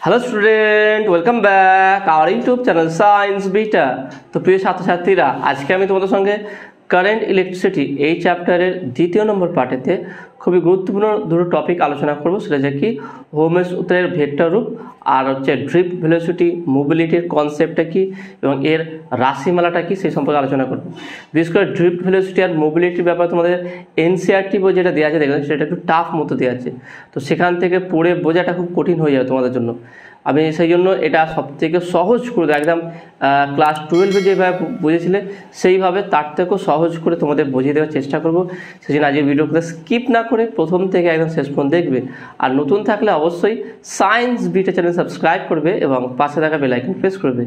Hello student, welcome back our YouTube channel science beta. তো প্রিয় ছাত্রছাত্রীরা, আজকে আমি তোমাদের সঙ্গে কারেন্ট ইলেকট্রিসিটি এই চ্যাপ্টারের দ্বিতীয় নম্বর পার্টেতে খুবই গুরুত্বপূর্ণ দুটো টপিক আলোচনা করব। সেটা হচ্ছে কি ওহমের সূত্রের ভেক্টর রূপ, আর হচ্ছে ড্রিফট ভেলোসিটি মোবিলিটির কনসেপ্টটা কি এবং এর রাশিমালাটা কি সেই সম্পর্কে আলোচনা করব। বিশেষ করে ড্রিফট ভেলোসিটি আর মোবিলিটির ব্যাপারে তোমাদের এনসিইআরটি বই যেটা দেওয়া আছে দেখবেন সেটা একটু টাফ মতো দেওয়া আছে, তো সেখান থেকে পড়ে বোঝাটা খুব কঠিন হয়ে যাবে তোমাদের জন্য। আমি সেই জন্য এটা সবথেকে সহজ করে দেবো, একদম ক্লাস 12 যেভাবে বুঝেছিলে সেইভাবে তার থেকেও সহজ করে তোমাদের বুঝিয়ে দেওয়ার চেষ্টা করব। সেই জন্য আজকে ভিডিওটা স্কিপ না করে প্রথম থেকে একদম শেষ পর্যন্ত দেখবে। আর নতুন থাকলে অবশ্যই সায়েন্স বিটা চ্যানেল সাবস্ক্রাইব করবে এবং পাশে থাকা বেল আইকন প্রেস করবে।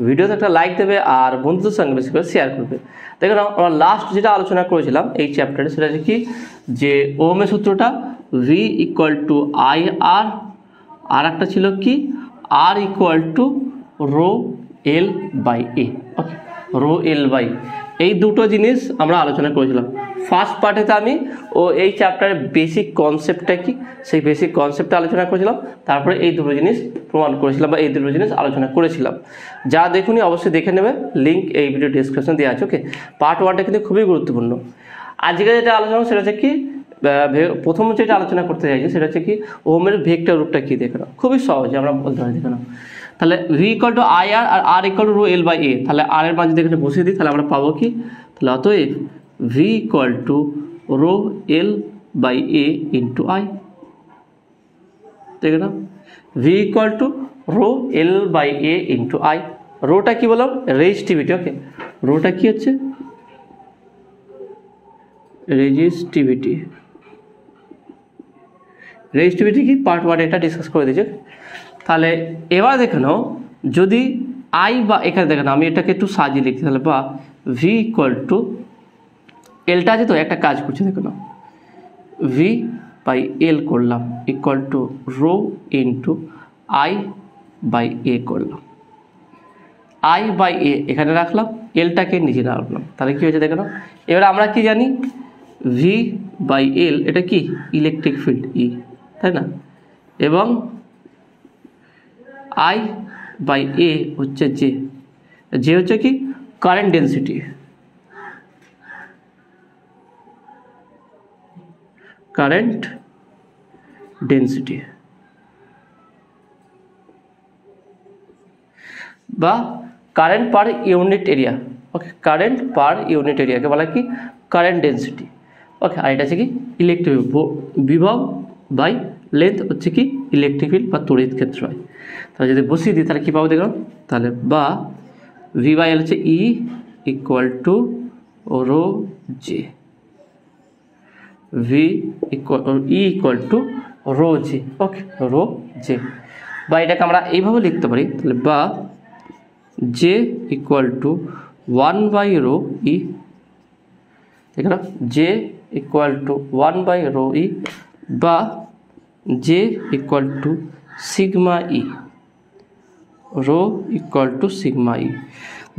ভিডিওতে একটা লাইক দেবে আর বন্ধুদের সঙ্গে বেশি করে শেয়ার করবে। দেখো না, আমরা লাস্ট যেটা আলোচনা করেছিলাম এই চ্যাপ্টারে সেটা হচ্ছে কি যে ওহমের সূত্রটা V equal to I R, আর একটা ছিল কি R equal to rho L by A. Okay, rho L by এই দুটো জিনিস আমরা আলোচনা করেছিলাম ফার্স্ট পার্টেতে। আমি এই চ্যাপ্টারের বেসিক কনসেপ্টটা কি সেই বেসিক কনসেপ্টটা আলোচনা করেছিলাম, তারপরে এই দুটো জিনিস প্রমাণ করেছিলাম বা এই দুটো জিনিস আলোচনা করেছিলাম। যা দেখুনি অবশ্যই দেখে নেবে, লিঙ্ক এই ভিডিও ডিসক্রিপশন দেওয়া আছে। ওকে, পার্ট 1টা কিন্তু খুবই গুরুত্বপূর্ণ। আজকে যেটা আলোচনা সেটা হচ্ছে কি প্রথম যেটা আলোচনা করতে চাইছি সেটা হচ্ছে কি ওহমের ভেক্টর রূপটা কি দেখে নাও। খুবই সহজ আমরা বলতে পারি, দেখে নাও। তাহলে V equal to I R, আর R equal to rho L by A. তাহলে আর এর মান যদি এখানে বসিয়ে দিই তাহলে আমরা পাবো কি, তাহলে অতএব V equal to rho L by A into I. দেখে নাও, V equal to rho L by A into I. রোটা কি বললাম, রেজিস্টিভিটি। ওকে, রোটা কি হচ্ছে রেজিস্টিভিটি। রেজিস্টিভিটি কি পার্ট 1 এটা ডিসকাস করে দিয়েছে। তাহলে এবার দেখে নাও, যদি আই বা এখানে দেখে নাও আমি এটাকে একটু সাজিয়ে লিখছি, তাহলে বা ভি ইকুয়াল টু এলটা আছে তো একটা কাজ করছে, দেখে নাও ভি বাই এল করলাম equal to rho into I by A করলাম। আই বাই এ এখানে রাখলাম, এলটাকে নিচে রাখলাম। তাহলে কী হয়েছে দেখে নাও। এবার আমরা কি জানি ভি বাই এল এটা কি ইলেকট্রিক ফিল্ড ই, তাই না, এবং আই বাই এ হচ্ছে জে। জে হচ্ছে কি কারেন্ট ডেন্সিটি। কারেন্ট ডেন্সিটি বা কারেন্ট পার ইউনিট এরিয়া। ওকে, কারেন্ট পার ইউনিট এরিয়াকে বলা কি কারেন্ট ডেন্সিটি। ওকে, আর এটা হচ্ছে কি ইলেকট্রিক বিভব বাই লেন্থ হচ্ছে কি ইলেকট্রিক ফিল্ড বা তড়িৎ ক্ষেত্র হয়। তাহলে যদি বসিয়ে দিই তাহলে কী পাবো দেখলাম, তাহলে বা ভি বাই এল হচ্ছে E equal to rho J. V equal to rho J. Okay, rho J বা এটাকে আমরা এইভাবে লিখতে পারি, তাহলে বা J equal to 1 by rho E. দেখে না, J equal to 1 by rho E বা J equal to sigma E. Rho equal to sigma E.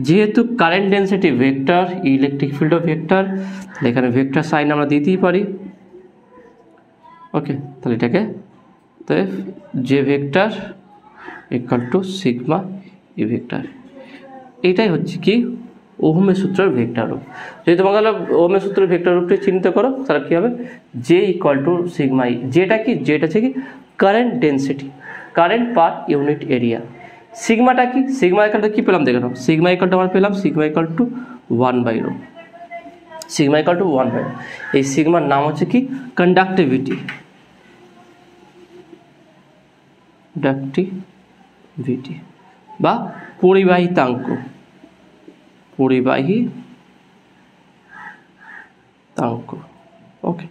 যেহেতু কারেন্ট ডেন্সিটি ভেক্টর, ইলেকট্রিক ফিল্ডও ভেক্টর, তাহলে এখানে ভেক্টর সাইন আমরা দিতেই পারি। ওকে, তাহলে এটাকে তো J vector equal to sigma E vector. এইটাই হচ্ছে কি ওহমের সূত্রের ভেক্টর রূপ। যদি তোমাকে ওহমের সূত্রের ভেক্টর রূপটি চিহ্নিত করো তাহলে কী হবে, J equal to sigma E. যেটা কি, যেটা হচ্ছে কি current density, current per unit area. সিগমাটা কি, সিগমা ইকুয়ালটা কী পেলাম দেখে নাও, সিগমা ইকুয়ালটা আমরা পেলাম sigma equal to 1 by rho. Sigma equal to 1 by rho. এই সিগমার নাম হচ্ছে কি কন্ডাক্টিভিটি। কন্ডাক্টিভিটি বা পরিবাহিতাঙ্ক। পরিবাহিতাঙ্ক। ওকে,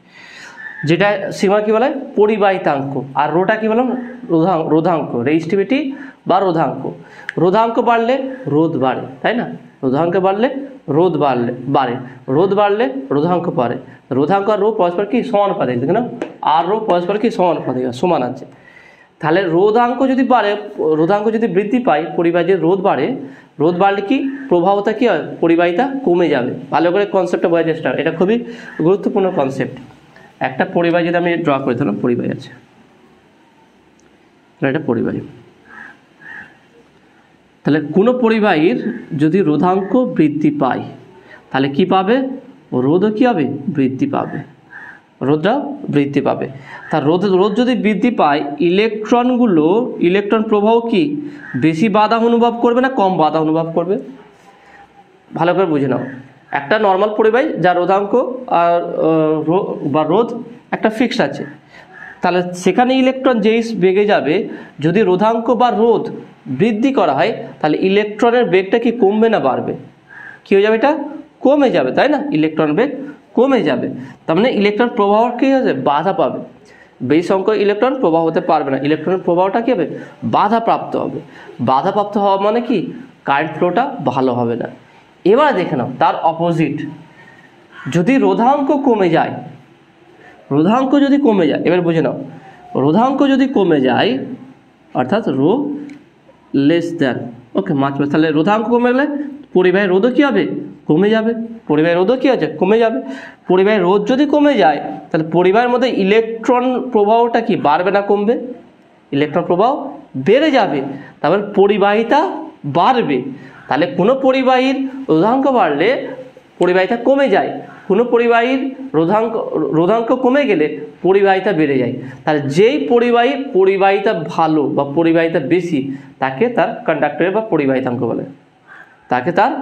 যেটা সিগমা কি বলে পরিবাহিতাঙ্ক, আর রোটা কি বললাম রোধাঙ্ক, রেজিস্টিভিটি বা রোধাঙ্ক। রোধাঙ্ক বাড়লে রোধ বাড়ে, তাই না, রোধাঙ্ক বাড়লে রোধ বাড়ে, রোধ বাড়লে রোধাঙ্ক বাড়ে। রোধাঙ্ক আর রো পরস্পর কি সমানুপাতিক, দেখে না, আর রো পরস্পর কি সমানুপাতিক, সমান আছে। তাহলে রোধাঙ্ক যদি বাড়ে, রোধাঙ্ক যদি বৃদ্ধি পায়, পরিবাহী রোধ বাড়ে, রোধ বাড়লে কি প্রবাহটা কি হয়, পরিবাহিতা কমে যাবে। ভালো করে কনসেপ্টটা বোঝার চেষ্টা, এটা খুবই গুরুত্বপূর্ণ কনসেপ্ট। একটা পরিবাহী যদি আমি ড্র করে দিলাম, পরিবাহী আছে, এটা পরিবাহী। তাহলে কোনো পরিবাহীর যদি রোধাঙ্ক বৃদ্ধি পায় তাহলে কি পাবে, রোধও কী হবে, বৃদ্ধি পাবে, রোধটাও বৃদ্ধি পাবে। তার রোধ যদি বৃদ্ধি পায় ইলেকট্রন প্রবাহ কি বেশি বাধা অনুভব করবে না কম বাধা অনুভব করবে? ভালো করে বুঝে নাও। একটা নর্মাল পরিবাহী যার রোধাঙ্ক আর বা রোধ একটা ফিক্সড আছে, তাহলে সেখানে ইলেকট্রন যেই বেগে যাবে, যদি রোধাঙ্ক বা রোধ বৃদ্ধি করা হয় তাহলে ইলেকট্রনের বেগটা কি কমবে না বাড়বে? কী হয়ে যাবে, এটা কমে যাবে, তাই না? ইলেকট্রন বেগ কমে যাবে, তার মানে ইলেকট্রন প্রবাহ কী হবে, বাধা পাবে। বেশি সংখ্যক ইলেকট্রন প্রবাহ হতে পারবে না, ইলেকট্রনের প্রবাহটা কী হবে, বাধাপ্রাপ্ত হবে। বাধাপ্রাপ্ত হওয়া মানে কি, কারেন্ট ফ্লোটা ভালো হবে না। এবার দেখে নাও তার অপোজিট, যদি রোধাঙ্ক কমে যায়, রোধাঙ্ক যদি কমে যায়, এবার বুঝে নাও, রোধাঙ্ক যদি কমে যায় অর্থাৎ রো লেস দ্যান, ওকে মাছ, তাহলে রোধাঙ্ক কমে গেলে পরিবাহীর রোধও কী হবে, কমে যাবে। পরিবাহীর রোধও কী আছে, কমে যাবে। পরিবাহীর রোধ যদি কমে যায় তাহলে পরিবাহীর মধ্যে ইলেকট্রন প্রবাহটা কি বাড়বে না কমবে? ইলেকট্রন প্রবাহ বেড়ে যাবে, তারপর পরিবাহিতা বাড়বে। তাহলে কোনো পরিবাহীর রোধাঙ্ক বাড়লে পরিবাহিতা কমে যায়, কোনো পরিবাহীর রোধাঙ্ক কমে গেলে পরিবাহিতা বেড়ে যায়। তাহলে যেই পরিবাহিতা ভালো বা পরিবাহিতা বেশি তাকে তার কন্ডাক্টরের বা পরিবাহিতাঙ্ক বলে, তাকে তার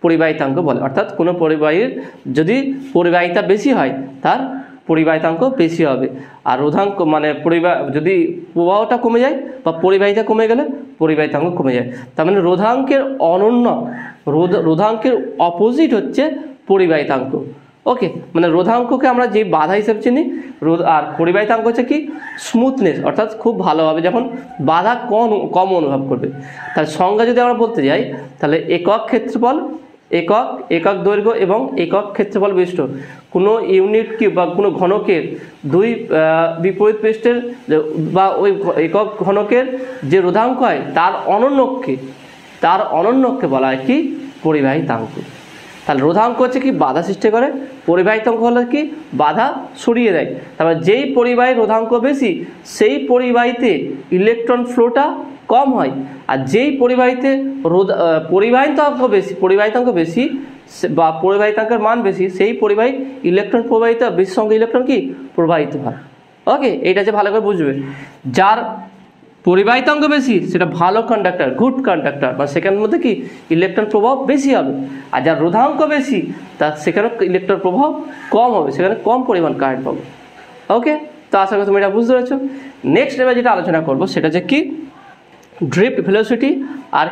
পরিবাহিতাঙ্ক বলে। অর্থাৎ কোনো পরিবাহীর যদি পরিবাহিতা বেশি হয় তার পরিবাহিতাঙ্ক বেশি হবে, আর রোধাঙ্ক মানে যদি প্রবাহটা কমে যায় বা পরিবাহিতা কমে গেলে পরিবাহিতাঙ্ক কমে যায়। তার মানে রোধাঙ্কের অপোজিট হচ্ছে পরিবাহিতাঙ্ক। ওকে, মানে রোধাঙ্ককে আমরা যে বাধা হিসেবে চিনি, আর পরিবাহিতাঙ্ক হচ্ছে কি স্মুথনেস, অর্থাৎ খুব ভালোভাবে যখন বাধা কম অনুভব করবে। তার সংজ্ঞা যদি আমরা বলতে যাই তাহলে একক ক্ষেত্রফল, একক দৈর্ঘ্য এবং একক ক্ষেত্রফল বিশিষ্ট কোনো ইউনিট কি বা কোনো ঘনকের দুই বিপরীত পৃষ্ঠের বা ওই একক ঘনকের যে রোধাঙ্ক হয় তার অনন্যকে বলা হয় কি পরিবাহিতাঙ্ক। তাহলে রোধাঙ্ক হচ্ছে কি বাধা সৃষ্টি করে, পরিবাহিতাঙ্ক হলে কি বাধা সরিয়ে দেয়। তারপর যেই পরিবাহীর রোধাঙ্ক বেশি সেই পরিবাহীতে ইলেকট্রন ফ্লোটা কম হয়, আর যেই পরিবাহীতে পরিবাহিতাঙ্ক বেশি বা পরিবাহিতাঙ্কের মান বেশি সেই পরিবাহী ইলেকট্রন প্রবাহিত বেশি সংখ্যক ইলেকট্রন কি প্রবাহিত হয়। ওকে, এইটা যে ভালো করে বুঝবে, যার পরিবাহিতাঙ্ক বেশি সেটা ভালো কন্ডাক্টর, গুড কন্ডাক্টর, বা সেখানের মধ্যে কি ইলেকট্রন প্রভাব বেশি হবে। আর যার রোধাঙ্ক বেশি তার সেখানে ইলেকট্রন প্রভাব কম হবে, সেখানে কম পরিমাণ কারেন্ট পাবে। ওকে, তো আশা করি তুমি এটা বুঝতে পেরেছো। নেক্সট এবার যেটা আলোচনা করবো সেটা যে কি ড্রিফট ভেলোসিটি আর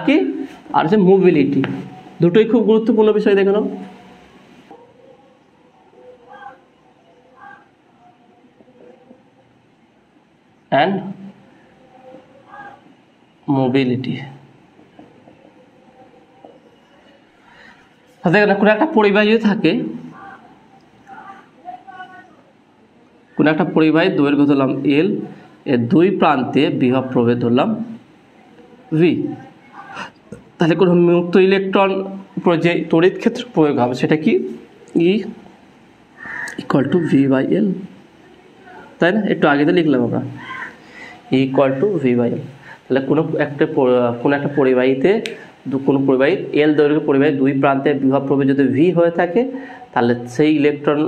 হচ্ছে মোবিলিটি, দুটোই খুব গুরুত্বপূর্ণ বিষয়। দেখে নাও, অ্যান্ড মোবিলিটি। দেখেন কোনো একটা পরিবাহী যদি থাকে, কোনো একটা পরিবাহীর দৈর্ঘ্য ধরলাম এল, এর দুই প্রান্তে বিভব প্রভেদ ধরলাম ভি, তাহলে কোনো মুক্ত ইলেকট্রন যে তড়িৎ ক্ষেত্র প্রয়োগ হবে সেটা কি E equal to V by L, তাই না? একটু আগে তো লিখলাম আমরা E equal to V by L. তাহলে কোনো একটা পরিবাহীতে কোনো পরিবাহীর এল দৈর্ঘ্য পরিবাহীর দুই প্রান্তে বিভব প্রভেদ যদি ভি হয়ে থাকে তাহলে সেই ইলেকট্রন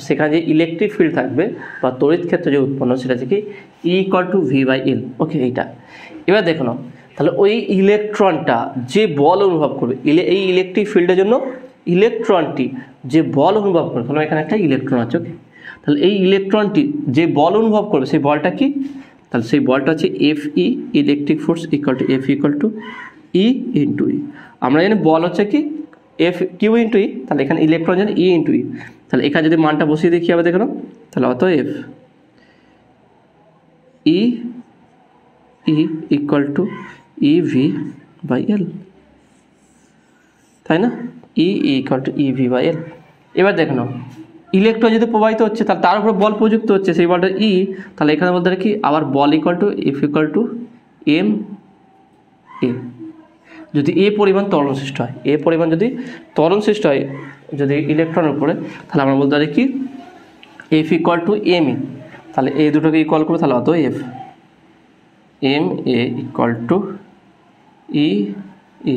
সেখানে যে ইলেকট্রিক ফিল্ড থাকবে বা তড়িৎ ক্ষেত্র যে উৎপন্ন সেটা হচ্ছে কি E equal to V by L. Okay, এইটা এবার দেখো না, তাহলে ওই ইলেকট্রনটা যে বল অনুভব করবে, এই ইলেকট্রিক ফিল্ডের জন্য ইলেকট্রনটি যে বল অনুভব করবে, তাহলে এখানে একটা ইলেকট্রন আছে। ওকে, তাহলে এই ইলেকট্রনটি যে বল অনুভব করবে সেই বলটা কি, তাহলে সেই বলটা হচ্ছে F E, electric force equal to F equal to E into E. আমরা জানি বল হচ্ছে কি এফ কিউ ইন্টু ই, তাহলে এখানে ইলেকট্রন জানি ই ইন্টু ই। তাহলে এখানে যদি মানটা বসিয়ে দেখি আবার দেখো, তাহলে অতএব E equal to E V by L, তাই না? E equal to E V by L. এবার দেখো ইলেকট্রন যদি প্রবাহিত হচ্ছে তাহলে তার উপরে বল প্রযুক্ত হচ্ছে, সেই বলটা ই, তাহলে এখানে বলতে কি আবার বল equal to F equal to M A. যদি এ পরিমাণ ত্বরণ সৃষ্টি হয়, এ পরিমাণ যদি ত্বরণ সৃষ্টি হয় যদি ইলেকট্রনের উপরে, তাহলে আমরা বলতে পারি কি F equal to M E. তাহলে এই দুটোকে ইকুয়াল করবো, তাহলে অত F M A equal to E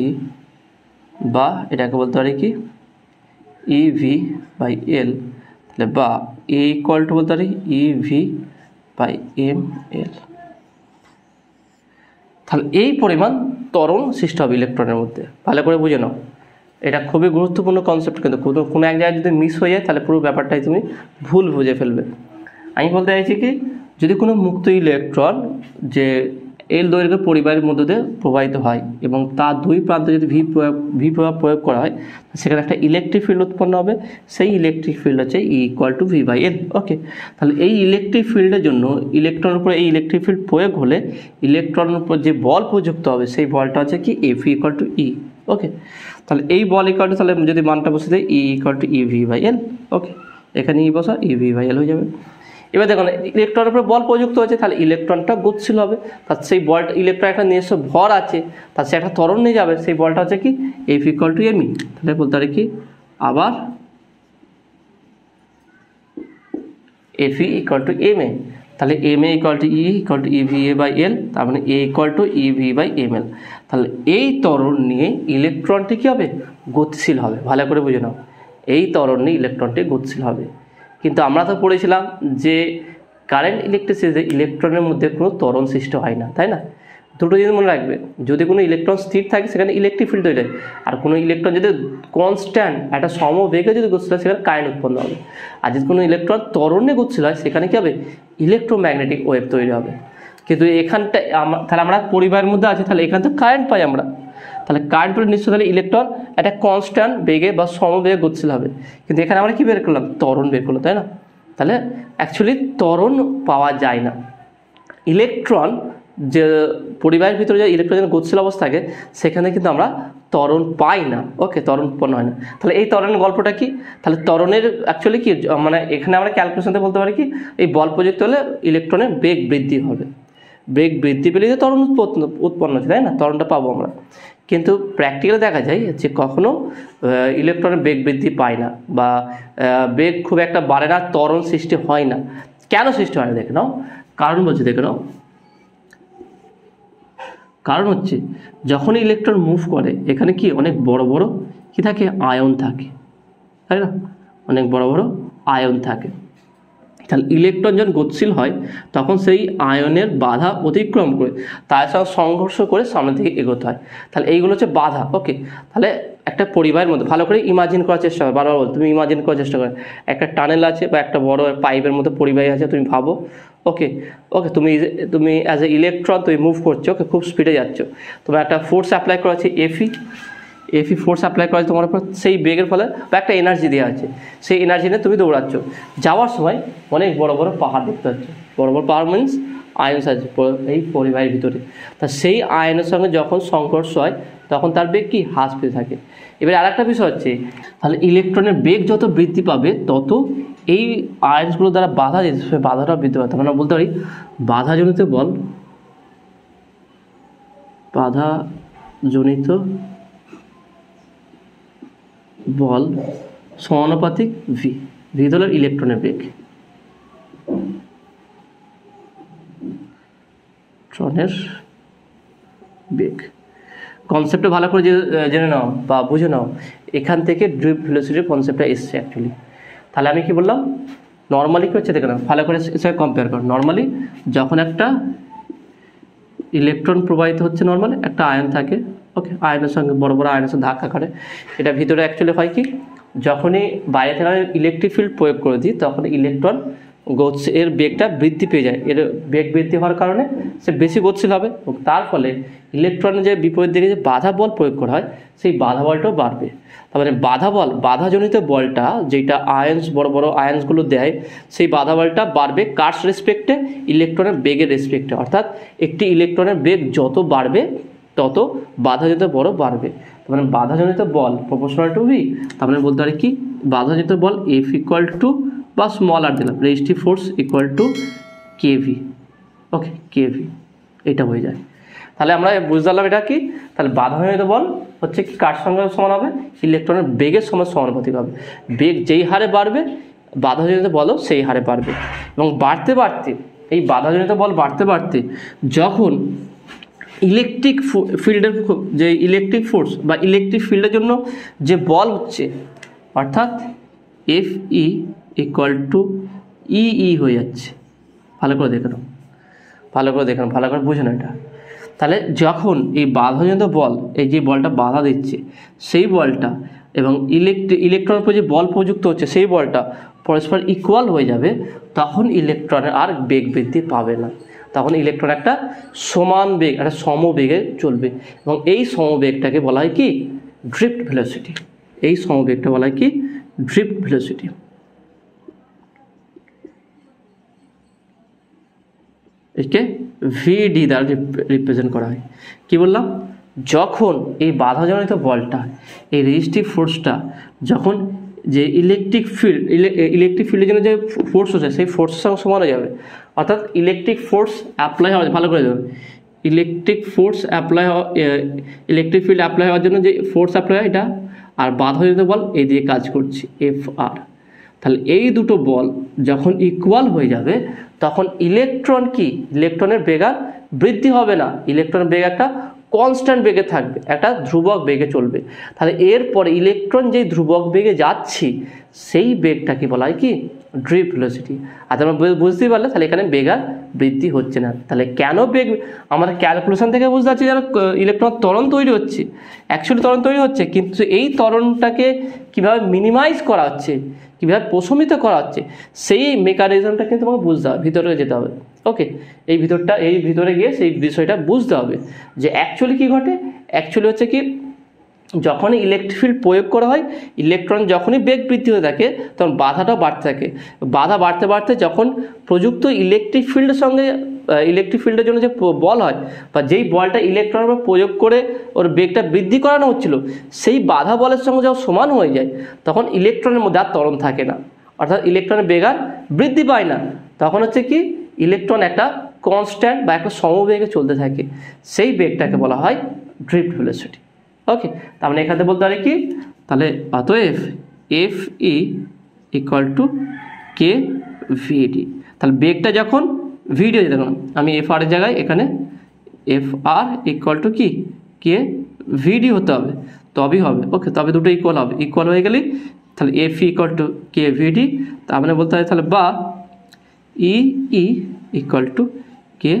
E, বা এটাকে বলতে পারি কি ইভি বাই এল, তাহলে বা এ ইকুয়াল টু বলতে পারি ইভি বাই এম এল। তাহলে এই পরিমাণ ত্বরণ সৃষ্টি হবে ইলেকট্রনের মধ্যে। ভালো করে বুঝে নাও, এটা খুবই গুরুত্বপূর্ণ কনসেপ্ট, কিন্তু কোনো এক জায়গায় যদি মিস হয়ে যায় তাহলে পুরো ব্যাপারটাই তুমি ভুল বুঝে ফেলবে। আমি বলতে চাইছি কি, যদি কোনো মুক্ত ইলেকট্রন যে এল দৈর্ঘ্যের পরিবারের মধ্য দিয়ে প্রবাহিত হয় এবং তার দুই প্রান্তে যদি ভি প্রভাব প্রয়োগ করা হয়, সেখানে একটা ইলেকট্রিক ফিল্ড উৎপন্ন হবে। সেই ইলেকট্রিক ফিল্ড হচ্ছে E equal to V by L. Okay, তাহলে এই ইলেকট্রিক ফিল্ডের জন্য ইলেকট্রনের উপরে এই ইলেকট্রিক ফিল্ড প্রয়োগ হলে ইলেকট্রনের উপর যে বল প্রযুক্ত হবে সেই বলটা হচ্ছে কি এফ ইকুয়াল টু ই। ওকে, তাহলে এই বল ইকুয়াল টু, তাহলে যদি মানটা বসে দেয় E equal to E V by L. Okay, এখানে ই বসা ই ভি বাই এল হয়ে যাবে। এবার দেখুন ইলেকট্রনের উপরে বল প্রযুক্ত হচ্ছে, তাহলে ইলেকট্রনটা গতিশীল হবে। তার সেই বলটা ইলেকট্রন একটা নিজস্ব ভর আছে, তার সে একটা ত্বরণ নিয়ে যাবে, সেই বলটা হচ্ছে কি F equal to M E. তাহলে বলতে পারি কি আবার F E equal to M A, তাহলে M A equal to E equal to E V A by L, তার মানে A equal to E V by M L. তাহলে এই ত্বরণ নিয়ে ইলেকট্রনটি কী হবে, গতিশীল হবে। ভালো করে বুঝে নাও, এই ত্বরণ নিয়ে ইলেকট্রনটি গতিশীল হবে। কিন্তু আমরা তো পড়েছিলাম যে কারেন্ট ইলেকট্রিসিটিতে ইলেকট্রনের মধ্যে কোনো ত্বরণ সৃষ্টি হয় না, তাই না? দুটো জিনিস মনে রাখবে, যদি কোনো ইলেকট্রন স্থির থাকে সেখানে ইলেকট্রিক ফিল্ড তৈরি হয়, আর কোনো ইলেকট্রন যদি কনস্ট্যান্ট একটা সমবেগে যদি গতিশীল হয় সেখানে কারেন্ট উৎপন্ন হবে। আর যদি কোনো ইলেকট্রন ত্বরণে গতিশীল হয় সেখানে কী হবে, ইলেকট্রোম্যাগনেটিক ওয়েভ তৈরি হবে। কিন্তু এখানটা তাহলে আমরা পরিবারের মধ্যে আছি, তাহলে এখান থেকে কারেন্ট পাই আমরা, তাহলে কারেন্ট পেলে নিশ্চয় তাহলে ইলেকট্রন একটা কনস্ট্যান্ট বেগে বা সমবেগে গতিশীল হবে। কিন্তু এখানে আমরা কী বের করলাম, ত্বরণ বের করলাম, তাই না? তাহলে অ্যাকচুয়ালি ত্বরণ পাওয়া যায় না। ইলেকট্রন যে পরিবারের ভিতরে যে ইলেকট্রন গতিশীল অবস্থা থাকে সেখানে কিন্তু আমরা ত্বরণ পাই না। ওকে, ত্বরণ উৎপন্ন হয় না। তাহলে এই ত্বরণের গল্পটা কি, তাহলে ত্বরণের অ্যাকচুয়ালি কি, মানে এখানে আমরা ক্যালকুলেশনতে বলতে পারি কি, এই বল প্রযুক্ত হলে ইলেকট্রনের বেগ বৃদ্ধি হবে, বেগ বৃদ্ধি পেলে যে ত্বরণ উৎপন্ন হচ্ছে, তাই না? ত্বরণটা পাবো আমরা। কিন্তু প্র্যাকটিক্যালি দেখা যায় যে কখনো ইলেকট্রনের বেগ বৃদ্ধি পায় না বা বেগ খুব একটা বাড়ে না, ত্বরণ সৃষ্টি হয় না। কেন সৃষ্টি হয় না দেখে নাও, কারণ বলছি দেখে নাও। কারণ হচ্ছে যখনই ইলেকট্রন মুভ করে এখানে কি অনেক বড় বড় কি থাকে, আয়ন থাকে, তাই না? অনেক বড় বড় আয়ন থাকে। তাহলে ইলেকট্রন যখন গতিশীল হয় তখন সেই আয়নের বাধা অতিক্রম করে তার সঙ্গে সংঘর্ষ করে সামনের দিকে এগোতে হয়। তাহলে এইগুলো হচ্ছে বাধা। ওকে, তাহলে একটা পরিবারের মধ্যে ভালো করে ইমাজিন করার চেষ্টা করো, বারবার বল, তুমি ইমাজিন করার চেষ্টা করো একটা টানেল আছে বা একটা বড় পাইপের মধ্যে পরিবাহী আছে, তুমি ভাবো। ওকে ওকে, তুমি অ্যাজ এ ইলেকট্রন তুমি মুভ করছো, ওকে, খুব স্পিডে যাচ্ছ, তোমার একটা ফোর্স অ্যাপ্লাই করা আছে এফি ফোর্স অ্যাপ্লাই করা আছে তোমার উপর, সেই বেগের ফলে বা একটা এনার্জি দেওয়া আছে, সেই এনার্জি নিয়ে তুমি দৌড়াচ্ছ। যাওয়ার সময় অনেক বড় বড় পাহাড় দেখতে পাচ্ছ, বড় বড় পাহাড় মিনস আয়নস আছে এই পরিবাহীর ভিতরে। তা সেই আয়নের সঙ্গে যখন সংঘর্ষ হয় তখন তার বেগ কি হ্রাস পেতে থাকে। এবার আর একটা বিষয় হচ্ছে, তাহলে ইলেকট্রনের বেগ যত বৃদ্ধি পাবে তত এই আয়নসগুলো দ্বারা বাধা দিতে হবে, বাধাটা বৃদ্ধি পাবে। আমরা বলতে পারি বাধাজনিত বল, বাধাজনিত বল সমানুপাতিক ভি, ভি হলো ইলেকট্রনের বেগ, ইলেকট্রনের বেগ। কনসেপ্টটা ভালো করে জেনে নাও বা বুঝে নাও, এখান থেকে ড্রিফট ভেলোসিটির কনসেপ্টটা এসছে অ্যাকচুয়ালি। তাহলে আমি কি বললাম, নর্মালি কি হচ্ছে দেখে নাও, ভালো করে এর সঙ্গে কম্পেয়ার করো। নর্মালি যখন একটা ইলেকট্রন প্রবাহিত হচ্ছে, নর্মালি একটা আয়ন থাকে, ওকে, আয়নের সঙ্গে বড় বড় আয়নের সঙ্গে ধাক্কা করে, এটা ভিতরে অ্যাকচুয়ালি হয় কি, যখনই বাইরে থেকে আমি ইলেকট্রিক ফিল্ড প্রয়োগ করে দিই তখন ইলেকট্রন এর বেগটা বৃদ্ধি পেয়ে যায়। এর বেগ বৃদ্ধি হওয়ার কারণে সে বেশি গতিশীল হবে এবং তার ফলে ইলেকট্রনের যে বিপরীত দিকে যে বাধা বল প্রয়োগ করা হয় সেই বাধা বলটাও বাড়বে। তার মানে বাধা বল, বাধাজনিত বলটা যেটা আয়ন্স বড় বড় আয়ন্সগুলো দেয়, সেই বাধা বলটা বাড়বে কার রেসপেক্টে, ইলেকট্রনের বেগের রেসপেক্টে। অর্থাৎ একটি ইলেকট্রনের বেগ যত বাড়বে তত বাধাজনিত বল বাড়বে। তার মানে বাধাজনিত বল প্রপোর্শনাল টু ভি। তার মানে বলতে পারি কি, বাধাজনিত বল এফ ইকুয়াল টু বা স্মল আর দিলাম resistive force equal to KV. Okay, KV এটা হয়ে যায়। তাহলে আমরা বুঝতে পারলাম এটা কি, তাহলে বাধাজনিত বল হচ্ছে কি কার সঙ্গে সমান হবে, ইলেকট্রনের বেগের সঙ্গে সমানুপাতিক হবে। বেগ যেই হারে বাড়বে বাধাজনিত বলও সেই হারে বাড়বে এবং বাড়তে বাড়তে এই বাধাজনিত বল বাড়তে বাড়তে যখন ইলেকট্রিক ফিল্ডের যে ইলেকট্রিক ফোর্স বা ইলেকট্রিক ফিল্ডের জন্য যে বল হচ্ছে, অর্থাৎ এফ ই ইকুয়াল টু ই হয়ে যাচ্ছে। ভালো করে দেখে নাও, ভালো করে দেখে নাও, ভালো করে বুঝে নাও এটা। তাহলে যখন এই বাধাজনিত বল, এই যে বলটা বাধা দিচ্ছে সেই বলটা এবং ইলেকট্রনের উপর যে বল প্রযুক্ত হচ্ছে সেই বলটা পরস্পর ইকুয়াল হয়ে যাবে, তখন ইলেকট্রনের আর বেগ বৃদ্ধি পাবে না। তখন ইলেকট্রন একটা সমান বেগ, একটা সমবেগে চলবে, এবং এই সমবেগটাকে বলা হয় কি ড্রিফট ভেলোসিটি। এই সমবেগটা বলা হয় কি ড্রিফট ভেলোসিটি। একে ভিডি দ্বারা রিপ্রেজেন্ট করা হয়। কি বললাম, যখন এই বাধাজনিত বলটা, এই রেজিস্টিভ ফোর্সটা যখন যে ইলেকট্রিক ফিল্ডের জন্য যে ফোর্স হচ্ছে সেই ফোর্সের সঙ্গে সমান হয়ে যাবে, অর্থাৎ ইলেকট্রিক ফোর্স অ্যাপ্লাই হওয়া, ভালো করে দেবেন, ইলেকট্রিক ফিল্ড অ্যাপ্লাই হওয়ার জন্য যে ফোর্স অ্যাপ্লাই হয় এটা, আর বাধাজনিত বল এই দিয়ে কাজ করছে এফ আর। তাহলে এই দুটো বল যখন ইকুয়াল হয়ে যাবে তখন ইলেকট্রনের বেগ আর বৃদ্ধি হবে না, ইলেকট্রনের বেগ একটা কনস্ট্যান্ট বেগে থাকবে, একটা ধ্রুবক বেগে চলবে। তাহলে এরপরে ইলেকট্রন যেই ধ্রুবক বেগে যাচ্ছি সেই বেগটাকে বলা হয় কি ড্রিফট ভেলোসিটি। আর তোমরা বুঝতেই পারলে তাহলে এখানে বেগ আর বৃদ্ধি হচ্ছে না। তাহলে কেন বেগ, আমরা ক্যালকুলেশন থেকে বুঝতে পারছি যেন ইলেকট্রন ত্বরণ তৈরি হচ্ছে, অ্যাকচুয়ালি ত্বরণ তৈরি হচ্ছে, কিন্তু এই ত্বরণটাকে কীভাবে মিনিমাইজ করা হচ্ছে, কীভাবে প্রশমিত করা হচ্ছে, সেই মেকানিজমটা কিন্তু তোমাকে বুঝতে হবে, ভিতরে যেতে হবে। ওকে, এই ভিতরে গিয়ে সেই বিষয়টা বুঝতে হবে যে অ্যাকচুয়ালি কী ঘটে। অ্যাকচুয়ালি হচ্ছে কি, যখনই ইলেকট্রিক ফিল্ড প্রয়োগ করা হয়, ইলেকট্রন যখনই বেগ বৃদ্ধি হয়ে থাকে তখন বাধাটাও বাড়তে থাকে। বাধা বাড়তে বাড়তে যখন প্রযুক্ত ইলেকট্রিক ফিল্ডের জন্য যে বল হয়, বা যেই বলটা ইলেকট্রনের উপর প্রয়োগ করে ওর বেগটা বৃদ্ধি করানো হচ্ছিল, সেই বাধা বলের সঙ্গে যখন সমান হয়ে যায় তখন ইলেকট্রনের মধ্যে আর ত্বরণ থাকে না, অর্থাৎ ইলেকট্রনের বেগ আর বৃদ্ধি পায় না। তখন হচ্ছে কি ইলেকট্রন একটা কনস্ট্যান্ট বা একটা সমবেগে চলতে থাকে, সেই বেগটাকে বলা হয় ড্রিফট ভেলোসিটি। ওকে, তার মানে এখানে বলতে পারি কি, তাহলে অতএব এফ ই ইকুয়াল টু কে ভিডি। তাহলে বেগটা যখন ভিডি হয়ে, দেখুন আমি এফ আর এর জায়গায় এখানে এফ আর ইকুয়াল টু কি কে ভিডি হতে হবে, তবেই হবে। ওকে, তবে দুটো ইকুয়াল হবে, ইকুয়াল হয়ে গেলেই তাহলে এফ ইকুয়াল টু কে ভিডি। তার মানে বলতে হয় তাহলে বা ই ইকুয়াল টু কে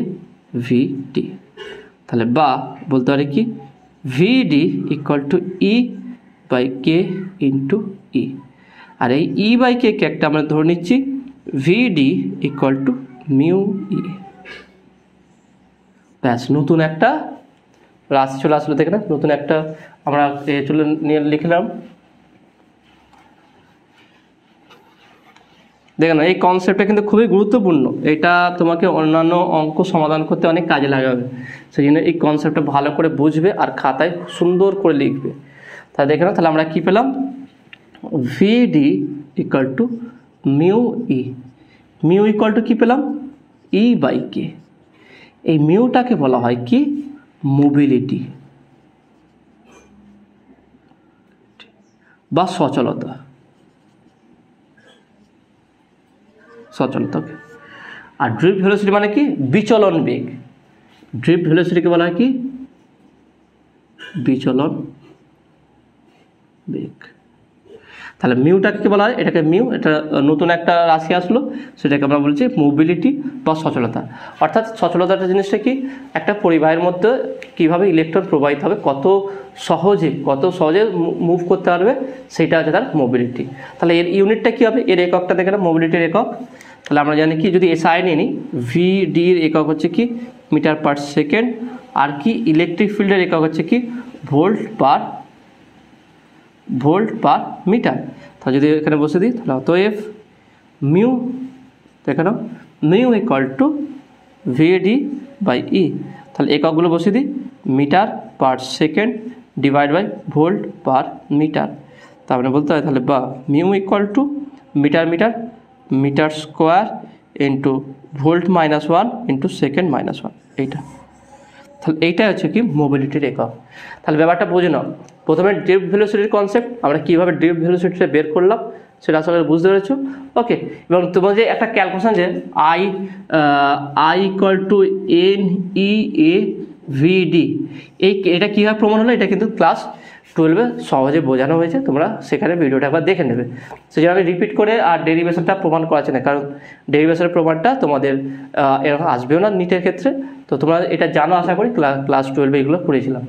ভিডি। তাহলে বা বলতে পারি কি V D equal to E by K into E. আর এই ই বাই কে একটা আমরা ধরে নিচ্ছি V D equal to mu E. ব্যাস, নতুন একটা রাশি চলে আসলো, দেখে না, নতুন একটা আমরা নিয়ে লিখলাম। দেখেন এই কনসেপ্টটা কিন্তু খুবই গুরুত্বপূর্ণ, এটা তোমাকে অন্যান্য অঙ্ক সমাধান করতে অনেক কাজে লাগাবে। সেই জন্য এই কনসেপ্টটা ভালো করে বুঝবে আর খাতায় সুন্দর করে লিখবে। তাহলে দেখে নাও, তাহলে আমরা কি পেলাম, V D equal to mu E. Mu equal to কী পেলাম, ই বাই কে। এই মিউটাকে বলা হয় কি মোবিলিটি বা সচলতা। আর ড্রিফট ভেলোসিটি মানে কি বিচলন বেগ। ড্রিফট ভেলোসিটিকে বলা হয় কি বিচলন বেগ। তাহলে মিউটাকে বলা হয়, এটাকে মিউ, এটা নতুন একটা রাশি আসলো, সেটাকে আমরা বলছি মোবিলিটি বা সচলতা। অর্থাৎ সচলতাটা জিনিসটা কি, একটা পরিবাহের মধ্যে কিভাবে ইলেকট্রন প্রবাহিত হবে, কত সহজে মুভ করতে পারবে, সেটা হচ্ছে তার মোবিলিটি। তাহলে এর ইউনিটটা কী হবে, এর এককটা দেখে না, মোবিলিটির একক। তাহলে আমরা জানি কি, যদি এসআই নিয়ে নিই, ভিডির একক হচ্ছে কি মিটার পার সেকেন্ড, আর কি ইলেকট্রিক ফিল্ডের একক হচ্ছে কি ভোল্ট পার মিটার। তাহলে যদি এখানে বসে দিই, তাহলে অতএব মিউ, দেখে নাও, mu equal to V D by E. তাহলে এককগুলো বসে দিই, metre per second divide by volt per metre. তার মানে বলতে হয় তাহলে বা mu equal to metre square into volt -1 into second -1, এইটা। তাহলে এইটাই হচ্ছে কি মোবিলিটির একক। তাহলে ব্যাপারটা বুঝে নাও, প্রথমে ড্রিফট ভেলোসিটির কনসেপ্ট, আমরা কীভাবে ড্রিফট ভেলোসিটিটা বের করলাম সেটা আসলে বুঝতে পেরেছো। ওকে, এবং তোমার যে একটা ক্যালকুলেশন যে I equal to N E A V D. এটা কীভাবে প্রমাণ হলো, এটা কিন্তু ক্লাস 12-এ সহজে বোঝানো হয়েছে, তোমরা সেখানে ভিডিওটা একবার দেখে নেবে। সেজন্য আমি রিপিট করে আর ডেরিভেশনটা প্রমাণ করাচ্ছি না, কারণ ডেরিভেশনের প্রমাণটা তোমাদের এরকম আসবেও না নিটের ক্ষেত্রে। তো তোমরা এটা জানো আশা করি, ক্লাস 12-এ এগুলো পড়েছিলাম।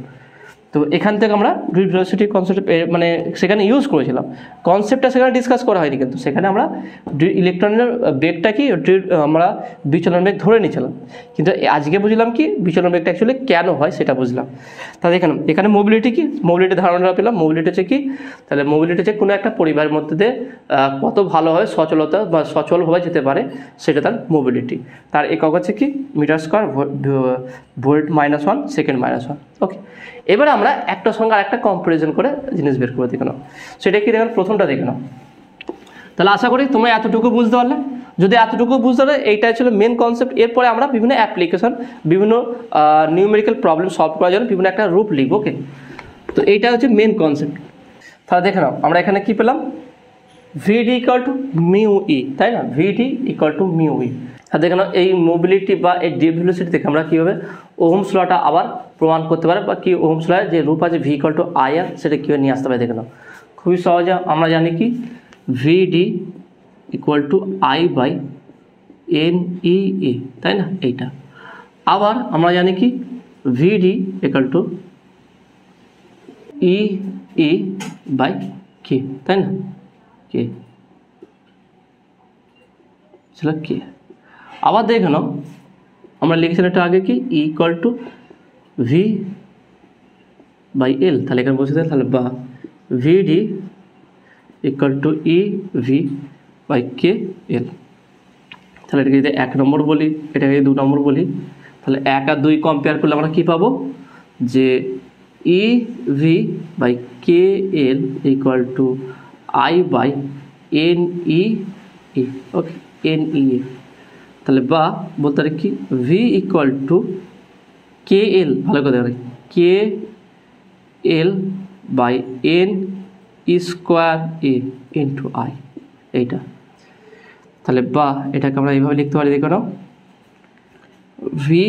তো এখান থেকে আমরা ড্রিপ ভেলোসিটি কনসেপ্ট মানে সেখানে ইউজ করেছিলাম, কনসেপ্টটা সেখানে ডিসকাস করা হয়নি, কিন্তু সেখানে আমরা ইলেকট্রনের বেগটা কি আমরা বিচলন বেগ ধরে নিয়েছিলাম, কিন্তু আজকে বুঝলাম কি বিচলন বেগটা অ্যাকচুয়ালি কেন হয় সেটা বুঝলাম। তাহলে এখানে মোবিলিটি কি, মোবিলিটি ধারণাটা পেলাম। মোবিলিটি হচ্ছে কি, তাহলে মোবিলিটি হচ্ছে কোনো একটা পরিবারের মধ্যে দিয়ে কত ভালোভাবে সচলতা বা সচলভাবে যেতে পারে সেটা তার মোবিলিটি। তার একক হচ্ছে কি মিটার স্কোয়ার ভোল্ট -1 সেকেন্ড -1। ওকে, এবার আমরা একটা সঙ্গে আরেকটা কম্পারিজন করে জিনিস বের করে দেখে নাও। সেটা কি দেখেন, প্রথমটা দেখে নাও। তাহলে আশা করি তোমরা এতটুকু বুঝতে পারলে। যদি এতটুকু বুঝতে পারলে, এইটাই ছিল মেন কনসেপ্ট। এরপরে আমরা বিভিন্ন অ্যাপ্লিকেশন, বিভিন্ন নিউমেরিক্যাল প্রবলেম সলভ করার জন্য বিভিন্ন একটা রূপ লিখব। ওকে, তো এইটা হচ্ছে মেন কনসেপ্ট। তাহলে দেখে নাও আমরা এখানে কি পেলাম, ভিডি ইকুয়াল টু মিউ ই, তাই না, ভিডি ইকুয়াল টু মিউ ই। আর দেখে নাও এই মোবিলিটি বা এই ড্রিপ ভেলোসিটি থেকে আমরা কীভাবে ওহমস লটা আবার প্রমাণ করতে পারি, বা কি ওহমস লয়ের যে রূপ আছে ভি ইকুয়াল টু আই আর, সেটা কীভাবে নিয়ে আসতে পারি দেখে নাও। খুবই সহজে আমরা জানি কি V D equal to I by N E A, তাই না, এইটা। আবার আমরা জানি কি V D equal to E E by K, তাই না, কে ছিল কে। আবার দেখে নাও আমরা লিখেছিলাম এটা আগে কি equal to V by L, তাহলে এখানে বসে দেয়, তাহলে বা V D equal to E V by K L. তাহলে এটাকে যদি 1 নম্বর বলি, এটাকে যদি 2 নম্বর বলি, তাহলে 1 আর 2 কম্পেয়ার করলে আমরা কী পাবো, যে E V by K L equal to I by N E A. Okay, N E A. তাহলে বা বলতে পারি কি V equal to K L, ভালো করে দেখো, K L by N square A into I, এইটা। তাহলে বা এটাকে আমরা এইভাবে লিখতে পারি, দেখো নাও, V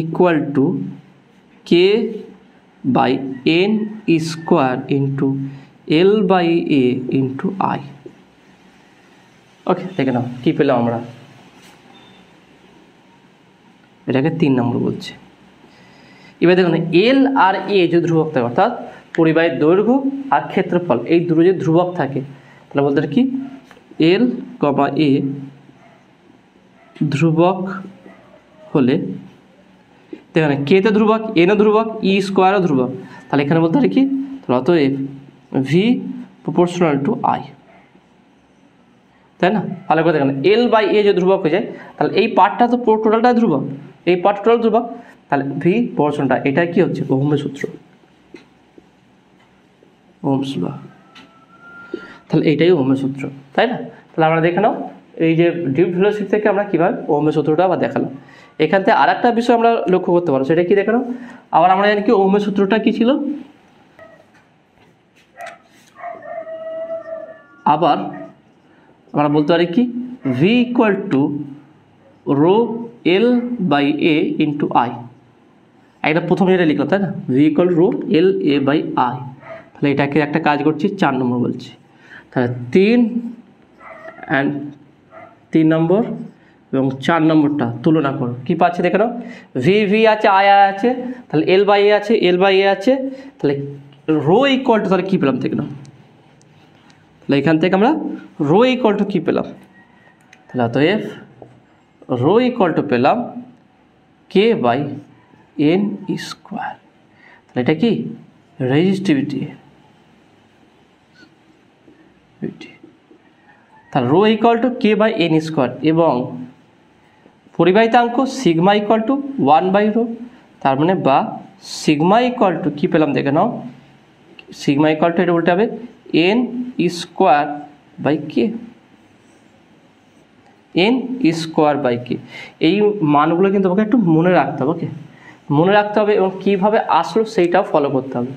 equal to K by N square into L by A into I. Okay, দেখে নাও কী পেলাম আমরা, এটাকে 3 নম্বর বলছে। এবার দেখুন এল আর এ যদি ধ্রুবক থাকে, অর্থাৎ পরিবাহীর দৈর্ঘ্য আর ক্ষেত্রফল এই দুটো যদি ধ্রুবক থাকে, তাহলে বলতে কি এল কমা এ ধ্রুবক হলে, দেখুন কে তে ধ্রুবক, এনও ধ্রুবক, ই স্কোয়ারও ধ্রুবক, তাহলে এখানে বলতে পারি কি, তাহলে অতএব ভি প্রপোর্শনাল টু আই, তাই না। ভালো করে দেখেন এল বাই এ যদি ধ্রুবক হয়ে যায়, তাহলে এই পার্টটা তো টোটালটাই ধ্রুবক, এই পার্ট টোটাল ধ্রুবক, তাহলে ভি প্রপোর্শনটা এটা কি হচ্ছে ওহমের সূত্র, ওহমস ল। তাহলে এইটাই ওহমের সূত্র, তাই না। তাহলে আমরা দেখে নাও এই যে ড্রিপ ভেলোসিটি থেকে আমরা কীভাবে ওহমের সূত্রটা আবার দেখালাম। এখান থেকে আর একটা বিষয় আমরা লক্ষ্য করতে পারো, সেটা কি দেখে নাও। আবার আমরা জানি কি ওহমের সূত্রটা কি ছিল, আবার আমরা বলতে পারি কি V equal to rho L by A into I. এটা প্রথমে এটা লিখলাম, তাই না, V equal rho L A by I. তাহলে এটাকে একটা কাজ করছি, 4 নম্বর বলছি। তাহলে 3 নম্বর এবং 4 নম্বরটা তুলনা করো, কী পাচ্ছি দেখে নাও, ভি ভি আছে, আই আই আছে, তাহলে এল বাই এ আছে, এল বাই এ আছে, তাহলে রো ইকুয়াল টু তাহলে কী পেলাম দেখে নাও। তাহলে এখান থেকে আমরা রো ইকুয়াল টু কী পেলাম, তাহলে অতএব রো ইকুয়াল টু পেলাম কে বাই এন স্কোয়ার। তাহলে এটা কি রেজিস্টিভিটি, তাহলে rho equal to K by N square, এবং পরিবাহিতাঙ্ক sigma equal to 1 by rho, তার মানে বা সিগমা ইকুয়াল টু কী পেলাম দেখে নাও, সিগমা ইকুয়াল টু এটা উল্টে হবে N square by K, N square by K. এই মানগুলো কিন্তু আমাকে একটু মনে রাখতে হবে, ওকে মনে রাখতে হবে, এবং কীভাবে আসলো সেইটাও ফলো করতে হবে।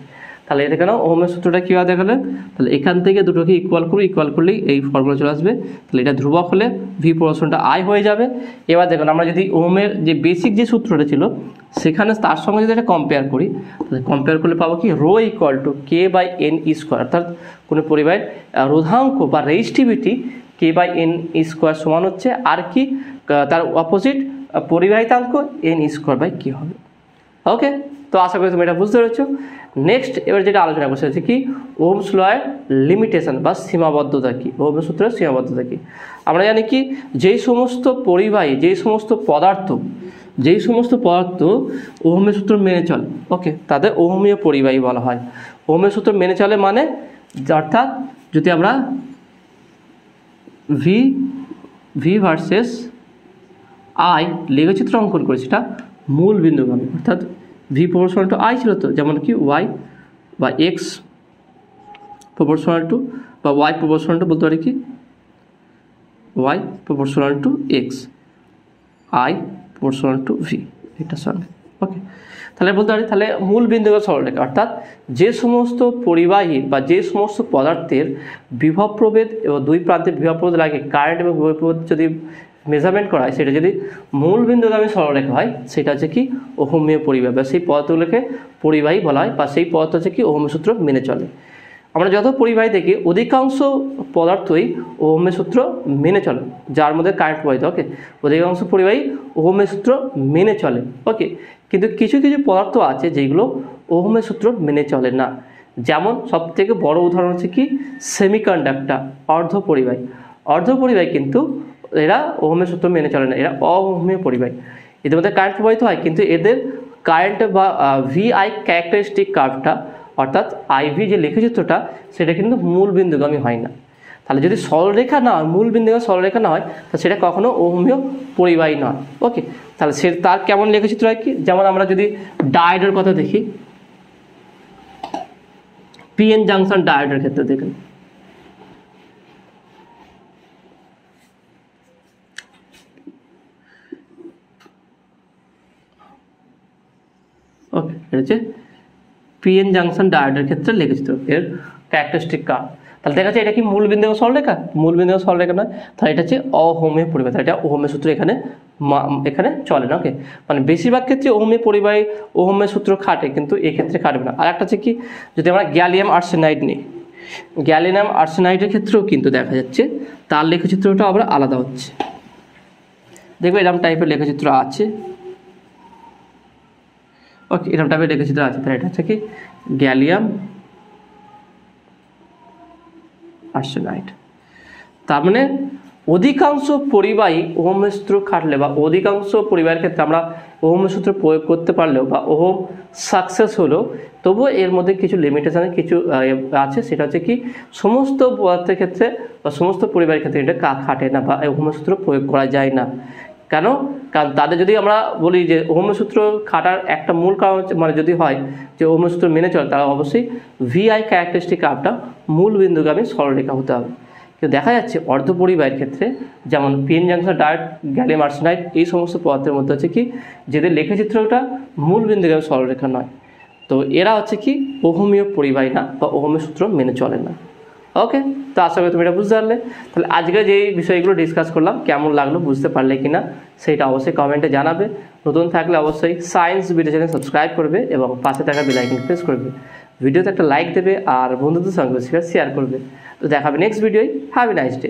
তাহলে এটা কেন ওহমের সূত্রটা কী হয় দেখালে, তাহলে এখান থেকে দুটোকে ইকুয়াল করলেই এই ফর্মুলা চলে আসবে। তাহলে এটা ধ্রুবক হলে ভি প্রপোর্শনটা আই হয়ে যাবে। এবার দেখুন আমরা যদি ওহমের যে বেসিক যে সূত্রটা ছিল সেখানে তার সঙ্গে যদি এটা কম্পেয়ার করি, তাহলে কম্পেয়ার করলে পাবো কি rho equal to K by N square, অর্থাৎ কোনো পরিবাহের রোধাঙ্ক বা resistivity K by N square সমান হচ্ছে আর কি তার অপোজিট পরিবাহিতাঙ্ক এন স্কোয়ার বাই কি হবে। ওকে, তো আশা করি তুমি এটা বুঝতে পেরেছো। নেক্সট এবার যেটা আলোচনা করছে হচ্ছে কি ওহমস লয়ের লিমিটেশন বা সীমাবদ্ধতা কি, ওহমের সূত্রের সীমাবদ্ধতা কি। আমরা জানি কি যেই সমস্ত পরিবাহী যেই সমস্ত পদার্থ ওহমের সূত্র মেনে চলে, ওকে, তাদের ওহমীয় পরিবাহী বলা হয়। ওহমের সূত্র মেনে চলে মানে অর্থাৎ যদি আমরা ভি ভার্সেস আই লেখচিত্র অঙ্কন করি সেটা মূল বিন্দুগামী, অর্থাৎ ভি প্রপোর্শনাল টু আই ছিল তো, যেমন কি ওয়াই বা এক্স প্রপোর্শনাল টু বা ওয়াই প্রপোর্শনাল টু বলতে পারি কি Y proportional to X, I proportional to V, এটার সঙ্গে। ওকে, তাহলে বলতে পারি তাহলে মূল বিন্দুগামী সরলরেখা, অর্থাৎ যে সমস্ত পরিবাহী বা যে সমস্ত পদার্থের বিভব প্রভেদ এবং দুই প্রান্তের বিভব প্রভেদ লাগে কারেন্ট এবং বিভব প্রভেদ যদি মেজারমেন্ট করা হয় সেটা যদি মূল বিন্দুগামী সরলরেখা হয় সেটা হচ্ছে কি ওহমীয় পরিবাহী, বা সেই পদার্থগুলোকে পরিবাহী বলা হয়, বা সেই পদার্থ হচ্ছে কি ওহমের সূত্র মেনে চলে। আমরা যত পরিবাহী দেখি অধিকাংশ পদার্থই ওহমের সূত্র মেনে চলে, যার মধ্যে কারেন্ট প্রবাহিত। ওকে, অধিকাংশ পরিবাহী ওহমের সূত্র মেনে চলে। ওকে, কিন্তু কিছু কিছু পদার্থ আছে যেগুলো ওহমের সূত্র মেনে চলে না। যেমন সবথেকে বড় উদাহরণ হচ্ছে কি সেমিকন্ডাক্টর, অর্ধপরিবাহী কিন্তু এরা ওহমের সূত্র মেনে চলে না, এরা অওহমীয় পরিবাহী। এদের মধ্যে কারেন্ট প্রবাহিত হয় কিন্তু এদের কারেন্ট বা ভিআই ক্যারেক্টারিস্টিক কার্ভটা অর্থাৎ আইভি যে লেখচিত্রটা সেটা কিন্তু মূল বিন্দুগামী হয় না। তাহলে যদি সরলরেখা না হয়, মূল বিন্দুগামী সরলরেখা না হয়, তাহলে সেটা কখনো ওহমীয় পরিবাহী নয়। ওকে, তাহলে তার কেমন লেখচিত্র হয় কি, যেমন আমরা যদি ডায়োডের কথা দেখি, পিএন জাংশন ডায়োডের ক্ষেত্রে দেখুন, ওকে, এটা হচ্ছে পিএন জাংশন ডায়োডের ক্ষেত্রে লেখচিত্র, এর ক্যারেক্টারিস্টিক কার্ভ। তাহলে দেখা যাচ্ছে এটা কি মূল বিন্দুগামী সরলরেখা, মূল বিন্দুগামী সরলরেখা নয়, তাহলে এটা হচ্ছে অওহমীয় পরিবাহী, এটা ওহমের সূত্র এখানে চলে না। ওকে, মানে বেশিরভাগ ক্ষেত্রে ওহমীয় পরিবাহী ওহমের সূত্র খাটে, কিন্তু এক্ষেত্রে খাটবে না। আর একটা হচ্ছে কি যদি আমরা গ্যালিয়াম আর্সেনাইড নিই, গ্যালিয়াম আর্সেনাইডের ক্ষেত্রেও কিন্তু দেখা যাচ্ছে তার লেখচিত্রটা আবার আলাদা হচ্ছে। দেখবে এরকম টাইপের লেখচিত্র আছে। ওকে, এরকম টাইপের লেখচিত্র আছে, তাহলে এটা হচ্ছে কি গ্যালিয়াম আর্সেনাইড। তার মানে অধিকাংশ পরিবাহী ওহমের সূত্র খাটলে বা অধিকাংশ পরিবাহের ক্ষেত্রে আমরা ওহমের সূত্র প্রয়োগ করতে পারলেও বা ওহম সাকসেস হলেও তবুও এর মধ্যে কিছু লিমিটেশনের কিছু আছে, সেটা হচ্ছে কি সমস্ত পদার্থের ক্ষেত্রে বা সমস্ত পরিবারের ক্ষেত্রে এটা খাটে না বা ওহমের সূত্র প্রয়োগ করা যায় না। কারণ তাদের যদি আমরা বলি যে ওহমের সূত্র খাটার একটা মূল কারণ মানে যদি হয় যে ওহমের সূত্র মেনে চলে, তাহলে অবশ্যই ভিআই ক্যারেক্টারিস্টিক কার্ভটা মূল বিন্দুগামী সরলরেখা হতে হবে। কিন্তু দেখা যাচ্ছে অর্ধপরিবাহের ক্ষেত্রে যেমন PN junction diode, gallium arsenide, এই সমস্ত পদার্থের মধ্যে হচ্ছে কি যেদের লেখচিত্রটা মূল বিন্দুগামী সরলরেখা নয়, তো এরা হচ্ছে কি ওহমীয় পরিবাহী না বা ওহমের সূত্র মেনে চলে না। ওকে, তো আশা করি তুমি এটা বুঝতে পারলে। তাহলে আজকে যে বিষয়গুলো ডিসকাস করলাম কেমন লাগলো, বুঝতে পারলে কিনা সেটা অবশ্যই কমেন্টে জানাবে। নতুন থাকলে অবশ্যই সায়েন্স ভিডিও চ্যানেল সাবস্ক্রাইব করবে এবং পাশে থাকা বেল আইকন প্রেস করবে, ভিডিওতে একটা লাইক দেবে আর বন্ধুদের সঙ্গে শেয়ার করবে। তো দেখাবে নেক্সট ভিডিওয়। Have a nice day.